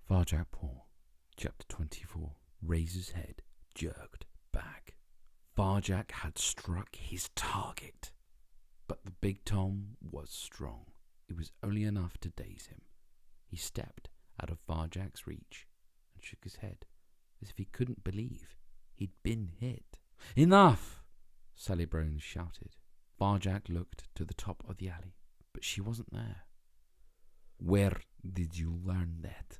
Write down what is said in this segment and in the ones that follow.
Varjak Paw, Chapter 24. Razor's head jerked back. Varjak had struck his target. But the big Tom was strong. It was only enough to daze him. He stepped out of Varjak's reach and shook his head, as if he couldn't believe he'd been hit. "Enough!" Sally Bones shouted. Varjak looked to the top of the alley, but she wasn't there. "Where did you learn that?"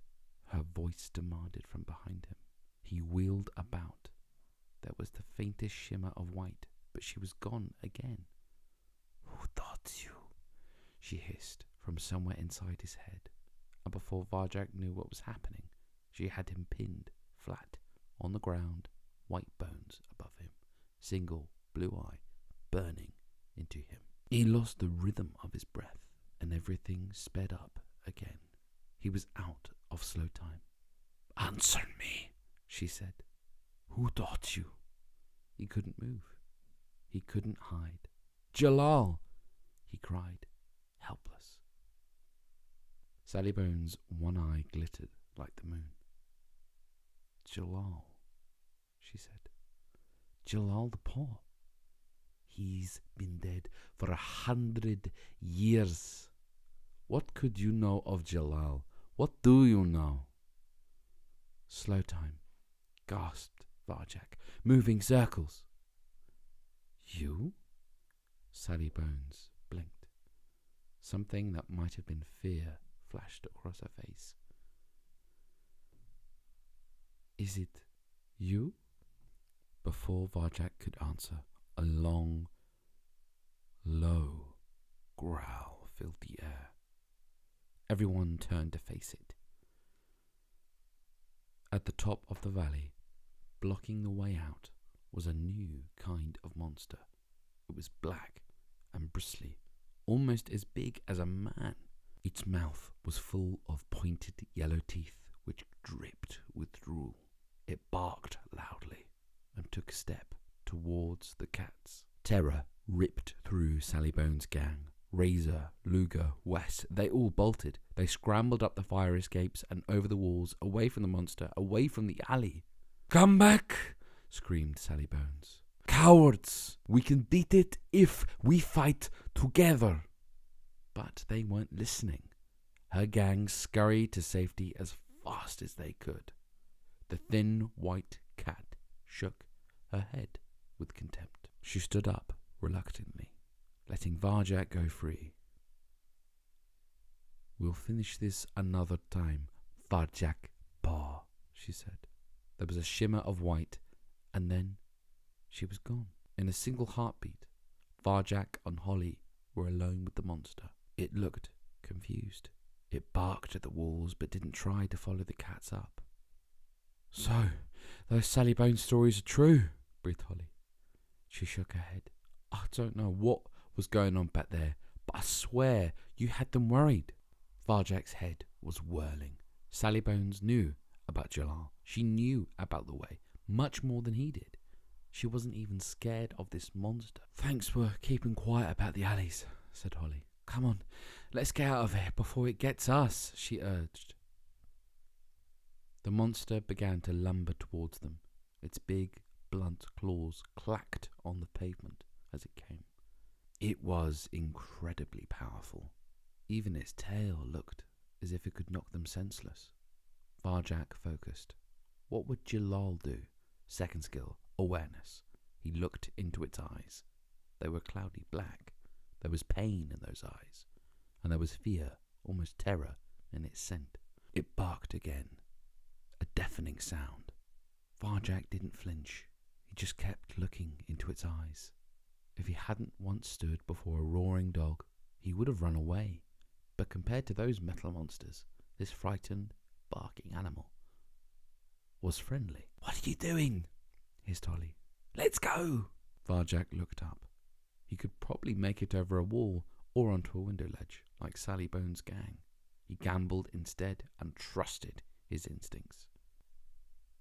her voice demanded from behind him. He wheeled about. There was the faintest shimmer of white, but she was gone again. "Who taught you?" she hissed from somewhere inside his head. And before Varjak knew what was happening, she had him pinned flat on the ground, white bones above him, single blue eye burning into him. He lost the rhythm of his breath, and everything sped up again. He was out of slow time. "Answer me," she said. "Who taught you?" He couldn't move. He couldn't hide. "Jalal!" he cried, helpless. Sally Bones' one eye glittered like the moon. "Jalal," she said. "Jalal the Paw. He's been dead for 100 years. What could you know of Jalal? What do you know?" "Slow time," gasped Varjak. "Moving circles." "You?" Sally Bones blinked. Something that might have been fear flashed across her face. "Is it you?" Before Varjak could answer, a long, low growl filled the air. Everyone turned to face it. At the top of the valley, blocking the way out, was a new kind of monster. It was black and bristly, almost as big as a man. Its mouth was full of pointed yellow teeth which dripped with drool. It barked loudly and took a step towards the cats. Terror ripped through Sally Bones' gang. Razor, Luger, West, they all bolted. They scrambled up the fire escapes and over the walls, away from the monster, away from the alley. "Come back!" screamed Sally Bones. "Cowards! We can beat it if we fight together!" But they weren't listening. Her gang scurried to safety as fast as they could. The thin white cat shook her head with contempt. She stood up reluctantly, letting Varjak go free. "We'll finish this another time, Varjak Paw," she said. There was a shimmer of white, and then she was gone. In a single heartbeat, Varjak and Holly were alone with the monster. It looked confused. It barked at the walls, but didn't try to follow the cats up. "So, those Sally Bones stories are true," breathed Holly. She shook her head. "I don't know what was going on back there, but I swear you had them worried." Varjak's head was whirling. Sally Bones knew about Jalal. She knew about the way, much more than he did. She wasn't even scared of this monster. "Thanks for keeping quiet about the alleys," said Holly. "Come on, let's get out of here before it gets us," she urged. The monster began to lumber towards them. Its big, blunt claws clacked on the pavement as it came. It was incredibly powerful. Even its tail looked as if it could knock them senseless. Varjak focused. What would Jalal do? Second skill, awareness. He looked into its eyes. They were cloudy black. There was pain in those eyes, and there was fear, almost terror, in its scent. It barked again, a deafening sound. Varjak didn't flinch. He just kept looking into its eyes. If he hadn't once stood before a roaring dog, he would have run away. But compared to those metal monsters, this frightened, barking animal was friendly. "What are you doing?" hissed Holly. "Let's go!" Varjak looked up. He could probably make it over a wall or onto a window ledge, like Sally Bones' gang. He gambled instead and trusted his instincts.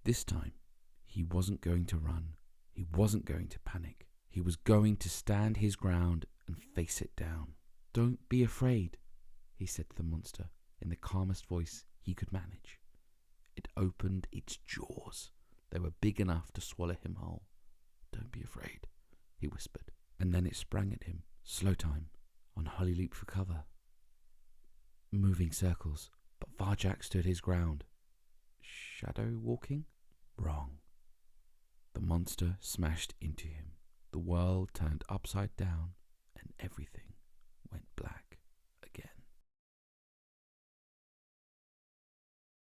This time, he wasn't going to run. He wasn't going to panic. He was going to stand his ground and face it down. "Don't be afraid," he said to the monster in the calmest voice he could manage. opened its jaws. They were big enough to swallow him whole. "Don't be afraid," he whispered, and then it sprang at him, slow time, on Holly leaped for cover. Moving circles, but Varjak stood his ground. Shadow walking? Wrong. The monster smashed into him. The world turned upside down, and everything went black.